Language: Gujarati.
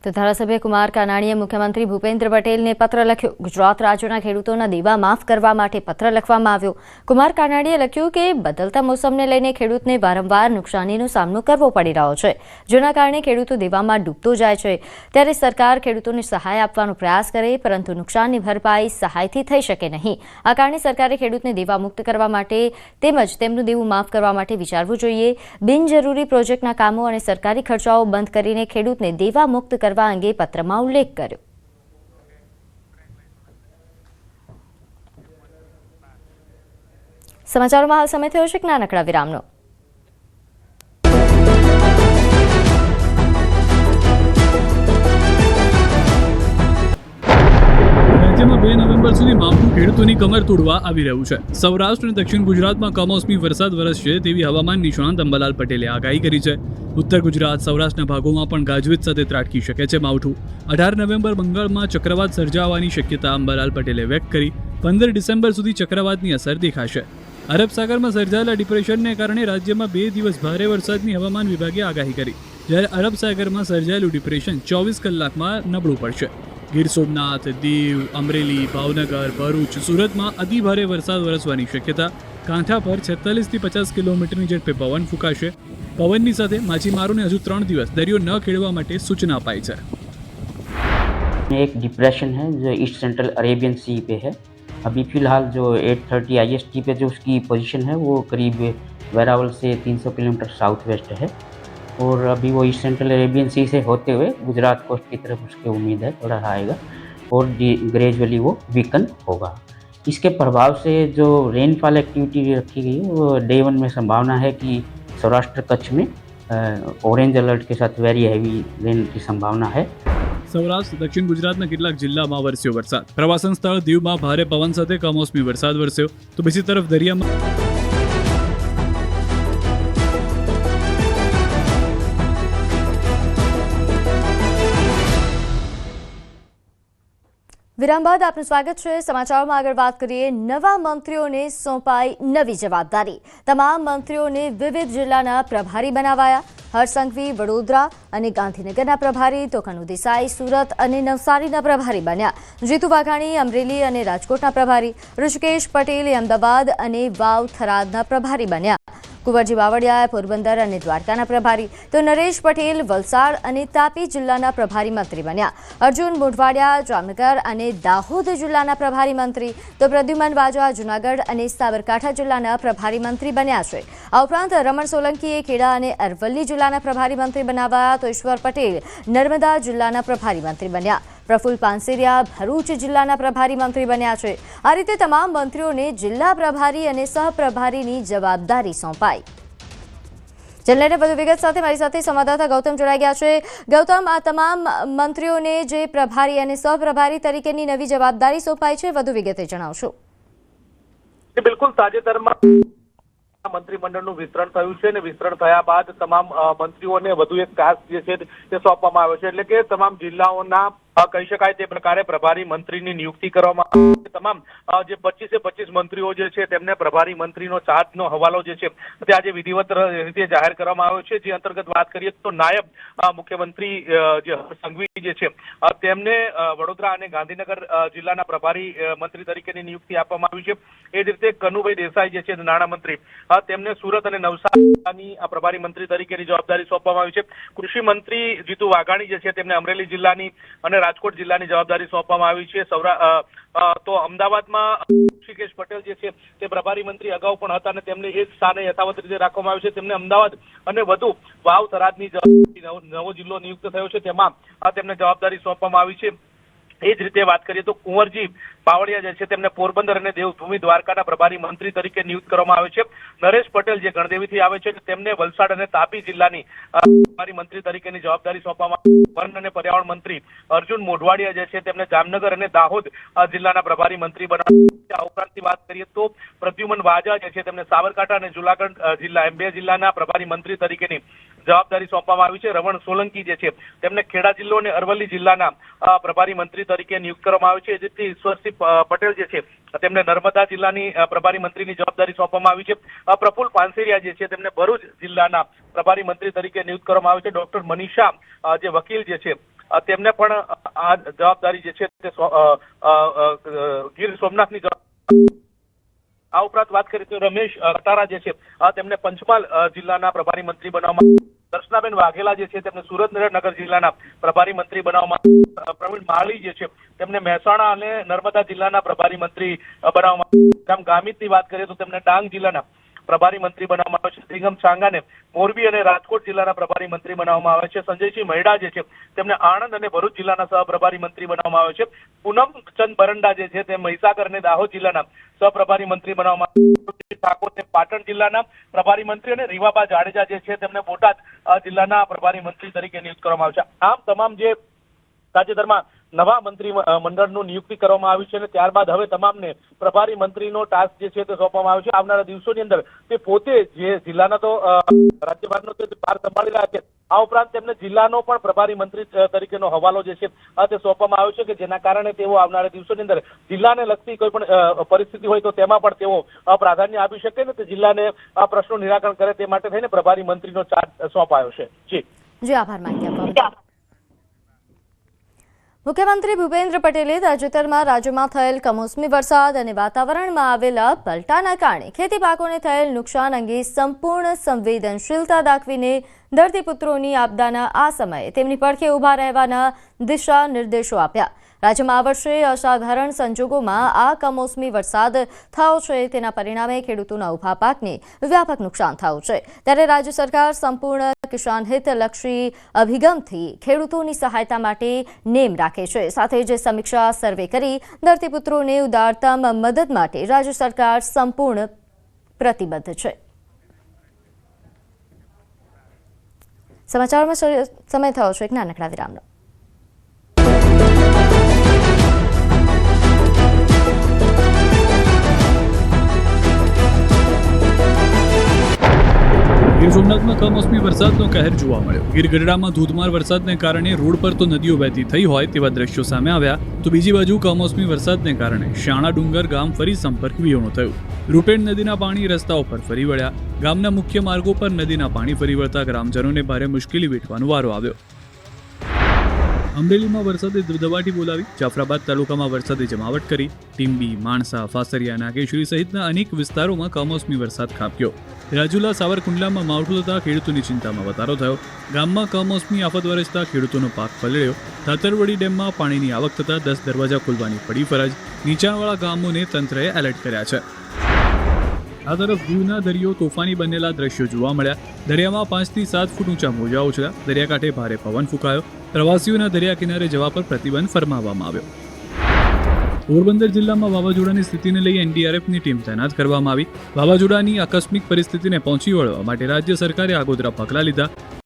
તો ધારાસભ્ય કુમાર કાનાણીએ મુખ્યમંત્રી ભૂપેન્દ્ર પટેલને પત્ર લખ્યો। ગુજરાત રાજ્યના ખેડૂતોના દેવા માફ કરવા માટે પત્ર લખવામાં આવ્યો। કુમાર કાનાણીએ લખ્યું કે બદલતા મોસમને લઈને ખેડૂતને વારંવાર નુકસાનીનો સામનો કરવો પડી રહ્યો છે, જેના કારણે ખેડૂતો દેવામાં ડૂબતો જાય છે। ત્યારે સરકાર ખેડૂતોને સહાય આપવાનો પ્રયાસ કરે, પરંતુ નુકસાનની ભરપાઈ સહાયથી થઈ શકે નહીં। આ કારણે સરકારે ખેડૂતને દેવા મુક્ત કરવા માટે તેમજ તેમનું દેવું માફ કરવા માટે વિચારવું જોઈએ। બિનજરૂરી પ્રોજેક્ટના કામો અને સરકારી ખર્ચાઓ બંધ કરીને ખેડૂતને દેવા મુક્ત કરવા અંગે પત્રમાં ઉલ્લેખ કર્યો। સમાચારોમાં હાલ સમય થયો છે એક નાનકડા વિરામનો। રાજ્યમાં 2 નવેમ્બર સુધી માવઠું ખેડૂતોની કમર તોડવા આવી રહ્યું છે। સૌરાષ્ટ્ર અને દક્ષિણ ગુજરાતમાં કમોસમી વરસાદ વરસશે તેવી હવામાન નિષ્ણાત અંબાલાલ પટેલે આગાહી કરી છે। ઉત્તર ગુજરાત, સૌરાષ્ટ્રના ભાગોમાં પણ ગાજવીજ સાથે ત્રાટકી શકે છે માવઠું। 18 નવેમ્બર બંગાળમાં ચક્રવાત સર્જાવાની શક્યતા અંબાલાલ પટેલે વ્યક્ત કરી। 15 ડિસેમ્બર સુધી ચક્રવાતની અસર દેખાશે। અરબ સાગરમાં સર્જાયેલા ડિપ્રેશનને કારણે રાજ્યમાં 2 દિવસ ભારે વરસાદની હવામાન વિભાગે આગાહી કરી, જ્યારે અરબ સાગરમાં સર્જાયેલું ડિપ્રેશન 24 કલાકમાં નબળું પડશે। ગીર સોમનાથ, દીવ, અમરેલી, ભાવનગર, ભરૂચ, સુરતમાં અતિભારે વરસાદ વરસવાની શક્યતા। કાંઠા પર 46 થી 50 કિલોમીટરની ઝડપે પવન ફૂંકાશે। પવનની સાથે માછીમારોને હજુ 3 દિવસ દરિયો ન ખેડવા માટે સૂચના અપાઈ છે। एक डिप्रेशन है जो ईस्ट सेंट्रल अरेबियन सी पे है। अभी फिलहाल जो 830 IST पे जो उसकी पोजीशन है वो करीब वेरावल से 300 किलोमीटर साउथ वेस्ट है, और अभी वो ईस्ट सेंट्रल अरेबियन सी से होते हुए गुजरात कोस्ट की तरफ उसकी उम्मीद है थोड़ा आएगा, और ग्रेजुअली वो वीकन होगा। इसके प्रभाव से जो रेनफॉल एक्टिविटी रखी गई है वो डे 1 में संभावना है कि सौराष्ट्र कच्छ में ऑरेंज अलर्ट के साथ वेरी हैवी रेन की संभावना है। સૌરાષ્ટ્ર, દક્ષિણ ગુજરાતના કેટલાક જિલ્લામાં વરસ્યો વરસાદ। પ્રવાસન સ્થળ દીવમાં ભારે પવન સાથે કમોસમી વરસાદ વરસ્યો, તો બીજી તરફ દરિયામાં વિરામ બાદ આપનું સ્વાગત છે। સમાચારોમાં આગળ વાત કરીએ। નવા મંત્રીઓને સોંપાઈ નવી જવાબદારી। તમામ મંત્રીઓને વિવિધ જિલ્લાના પ્રભારી બનાવાયા। હર્ષ સંઘવી વડોદરા અને ગાંધીનગરના પ્રભારી, તો કનુ દેસાઈ સુરત અને નવસારીના પ્રભારી બન્યા। જીતુ વાઘાણી અમરેલી અને રાજકોટના પ્રભારી, ઋષિકેશ પટેલે અમદાવાદ અને વાવ થરાદના પ્રભારી બન્યા। કુંવરજી બાવળિયા પોરબંદર અને દ્વારકાના પ્રભારી, તો નરેશ પટેલ વલસાડ અને તાપી જિલ્લાના પ્રભારી મંત્રી બન્યા। અર્જુન મોઢવાડિયા જામનગર અને દાહોદ જિલ્લાના પ્રભારી મંત્રી, તો પ્રદ્યુમન વાજા જૂનાગઢ અને સાબરકાંઠા જિલ્લાના પ્રભારી મંત્રી બન્યા છે। આ ઉપરાંત રમણ સોલંકીએ ખેડા અને અરવલ્લી જિલ્લાના પ્રભારી મંત્રી બનાવાયા, તો ઈશ્વર પટેલ નર્મદા જિલ્લાના પ્રભારી મંત્રી બન્યા। પ્રફુલ્લ પાનસેરિયા ભરૂચ જિલ્લાના પ્રભારી મંત્રી બન્યા છે। આ રીતે તમામ મંત્રીઓને જિલ્લા પ્રભારી અને સહપ્રભારીની જવાબદારી સોંપાઈ। જિલ્લાને વધુ વિગત સાથે મારી સાથે સંવાદદાતા ગૌતમ જોડાઈ ગયા છે। ગૌતમ, આ તમામ મંત્રીઓને જે પ્રભારી અને સહપ્રભારી તરીકેની નવી જવાબદારી સોંપાઈ છે, વધુ વિગતે જણાવશો। બિલકુલ, તાજેતરમાં મંત્રીમંડળનું વિસ્તરણ થયું છે, અને વિસ્તરણ થયા બાદ તમામ મંત્રીઓને વધુ એક ટાસ્ક જે છે તે સોંપવામાં આવ્યો છે, એટલે કે તમામ જિલ્લાઓના કહી શકાય તે પ્રકારે પ્રભારી મંત્રીની નિયુક્તિ કરવામાં આવી છે। તમામ જે 25 મંત્રીઓ જે છે તેમને પ્રભારી મંત્રીનો ચાર્જનો હવાલો જે છે તે આજે વિધિવત રીતે જાહેર કરવામાં આવ્યો છે। જે અંતર્ગત વાત કરીએ તો નાયબ મુખ્યમંત્રી જે હર્ષ સંઘવી જે છે તેમને વડોદરા અને ગાંધીનગર જિલ્લાના પ્રભારી મંત્રી તરીકેની નિયુક્તિ આપવામાં આવી છે। એ જ રીતે કનુભાઈ દેસાઈ જે છે નાણામંત્રી, તેમને સુરત અને નવસારીની પ્રભારી મંત્રી તરીકેની જવાબદારી સોંપવામાં આવી છે। કૃષિ મંત્રી જીતુ વાઘાણી જે છે તેમને અમરેલી જિલ્લાની અને રાજકોટ જિલ્લાની જવાબદારી સોંપવામાં આવી છે। તો અમદાવાદમાં ઋષિકેશ પટેલ જે છે તે પ્રભારી મંત્રી અગાઉ પણ હતા અને તેમને એ સ્થાને યથાવત રીતે રાખવામાં આવ્યું છે। તેમને અમદાવાદ અને વધુ વાવ થરાદની નવો જિલ્લો નિયુક્ત થયો છે, તેમાં તેમને જવાબદારી સોંપવામાં આવી છે। એ જ રીતે વાત કરીએ તો કુંવરજી બાવળિયા જે છે તેમને પોરબંદર અને દેવભૂમિ દ્વારકાના પ્રભારી મંત્રી તરીકે નિયુક્ત કરવામાં આવે છે। નરેશ પટેલ જે ગણદેવીથી આવે છે તેમને વલસાડ અને તાપી જિલ્લાની પ્રભારી મંત્રી તરીકેની જવાબદારી સોંપવામાં આવી। વન અને પર્યાવરણ મંત્રી અર્જુન મોઢવાડિયા જે છે તેમને જામનગર અને દાહોદ જિલ્લાના પ્રભારી મંત્રી બનાવ્યા। આ ઉપરાંતની વાત કરીએ તો પ્રદ્યુમન વાજા જે છે તેમને સાબરકાંઠા અને જૂનાગઢ જિલ્લા એમ 2 જિલ્લાના પ્રભારી મંત્રી તરીકેની જવાબદારી સોંપવામાં આવી છે। રમણ સોલંકી જે છે તેમને ખેડા જિલ્લો અને અરવલ્લી જિલ્લાના પ્રભારી મંત્રી તરીકે નિયુક્ત કરવામાં આવે છે। જેથી ઈશ્વરસિંહ પટેલ જે છે તેમને નર્મદા જિલ્લાની પ્રભારી મંત્રીની જવાબદારી સોંપવામાં આવી છે। પ્રફુલ્લ પાનસેરિયા જે છે તેમને ભરૂચ જિલ્લાના પ્રભારી મંત્રી તરીકે નિયુક્ત કરવામાં આવે છે। ડોક્ટર મનીષા જે વકીલ જે છે તેમને પણ આ જવાબદારી જે છે તે ગીર સોમનાથની આ ઉપરાંત વાત કરીએ તો રમેશ કટારા જે છે તેમને પંચમહાલ જિલ્લાના પ્રભારી મંત્રી બનાવવામાં, દર્શનાબેન વાઘેલા જે છે તેમને સુરેન્દ્રનગર જિલ્લાના પ્રભારી મંત્રી બનાવવામાં, પ્રવીણ માળી જે છે તેમને મહેસાણા અને નર્મદા જિલ્લાના પ્રભારી મંત્રી બનાવવામાં, ગામિતની વાત કરીએ તો તેમને ડાંગ જિલ્લાના પ્રભારી મંત્રી બનાવવામાં આવે છે, દિગમ ચાંગાને મોરબી અને રાજકોટ જિલ્લાના પ્રભારી મંત્રી બનાવવામાં આવે છે, સંજયસિંહ મહેડા જે છે તેમને આણંદ અને ભરૂચ જિલ્લાના સહપ્રભારી મંત્રી બનાવવામાં આવે છે, પૂનમચંદ બરંડા જે છે તે મહીસાગર અને દાહોદ જિલ્લાના સહપ્રભારી મંત્રી બનાવવામાં આવે છે, ઠાકોરને પાટણ જિલ્લાના પ્રભારી મંત્રી અને રીવાબા જાડેજા જે છે તેમને બોટાદ જિલ્લાના પ્રભારી મંત્રી તરીકે નિયુક્ત કરવામાં આવે છે. આમ તમામ જે તાજેતરમાં નવા મંત્રી મંડળનું નિયુક્તિ કરવામાં આવી છે અને ત્યારબાદ હવે તમામને પ્રભારી મંત્રીનો ટાસ્ક જે છે તે સોંપવામાં આવ્યો છે. આવનારા દિવસોની અંદર તે પોતે જે જિલ્લાના તો રાજ્યભારનો તે ભાર સંભાળી રહ્યા છે, આ ઉપરાંત તેમને જિલ્લાનો પણ પ્રભારી મંત્રી તરીકેનો હવાલો જે છે તે સોંપવામાં આવ્યો છે કે જેના કારણે તેઓ આવનારા દિવસોની અંદર જિલ્લાને લગતી કોઈ પણ પરિસ્થિતિ હોય તો તેમાં પણ તેઓ પ્રાધાન્ય આપી શકે ને તે જિલ્લાને આ પ્રશ્નો નિરાકરણ કરે તે માટે થઈને પ્રભારી મંત્રીનો ચાર્જ સોંપાયો છે. જી આભાર માહિતી આપવા બદલ. મુખ્યમંત્રી ભૂપેન્દ્ર પટેલે તાજેતરમાં રાજ્યમાં થયેલ કમોસમી વરસાદ અને વાતાવરણમાં આવેલા પલટાના કારણે ખેતી પાકોને થયેલ નુકસાન અંગે સંપૂર્ણ સંવેદનશીલતા દાખવીને ધરતીપુત્રોની આપદાના આ સમયે તેમની પડખે ઊભા રહેવાના દિશા નિર્દેશો આપ્યા. રાજ્યમાં આ વર્ષે અસાધારણ સંજોગોમાં આ કમોસમી વરસાદ થયો છે, તેના પરિણામે ખેડૂતોના ઊભા પાકને વ્યાપક નુકસાન થયું છે. ત્યારે રાજ્ય સરકાર સંપૂર્ણ કિસાન હિતલક્ષી અભિગમથી ખેડૂતોની સહાયતા માટે નેમ રાખે છે. સાથે જ સમીક્ષા સર્વે કરી ધરતીપુત્રોને ઉદારતમ મદદ માટે રાજ્ય સરકાર સંપૂર્ણ પ્રતિબદ્ધ છે. સમાચારમાં સમય થયો છે એક નાનકડા વિરામનો. ગીર સોમનાથમાં કમોસમી વરસાદનો કહેર જોવા મળ્યો. ગીર ગઢડામાં ધોધમાર વરસાદને કારણે રોડ પર તો નદીઓ વહેતી થઈ હોય તેવા દ્રશ્યો સામે આવ્યા, તો બીજી બાજુ કમોસમી વરસાદને કારણે શાણા ડુંગર ગામ ફરી સંપર્ક વિહોણું થયું. રૂપેણ નદીના પાણી રસ્તાઓ પર ફરી વળ્યા. ગામના મુખ્ય માર્ગો પર નદીના પાણી ફરી વળતા ગ્રામજનોને ભારે મુશ્કેલી વેઠવાનો વારો આવ્યો. અમરેલીમાં વરસાદે ધબધબાટી બોલાવી. જાફરાબાદ તાલુકામાં વરસાદે જમાવટ કરી. ટીંબી, માણસા, ફાસરિયા, નાગેશ્વરી સહિતના અનેક વિસ્તારોમાં કમોસમી વરસાદ ખાબક્યો. રાજુલા, સાવરકુંડલામાં માવઠું થતાં ખેડૂતોની ચિંતામાં વધારો થયો. ગામમાં કમોસમી આફત વરસતા ખેડૂતોનો પાક પલળ્યો. ધાતરવડી ડેમમાં પાણીની આવક થતાં 10 દરવાજા ખોલવાની પડી ફરજ. નીચાણવાળા ગામોને તંત્રએ એલર્ટ કર્યા છે. આ તરફ દીવના દરિયો તોફાની બનેલા દ્રશ્યો જોવા મળ્યા. દરિયામાં 5 થી 7 ફૂટ ઊંચા મોજા ઉછળ્યા. દરિયાકાંઠે ભારે પવન ફૂંકાયો. પ્રવાસીઓના દરિયા કિનારે જવા પર પ્રતિબંધ ફરમાવવામાં આવ્યો. પોરબંદર જિલ્લામાં વાવાઝોડાની સ્થિતિને લઈ એનડીઆરએફની ટીમ તૈનાત કરવામાં આવી. વાવાઝોડાની આકસ્મિક પરિસ્થિતિને પહોંચી વળવા માટે રાજ્ય સરકારે આગોતરા પગલાં લીધા.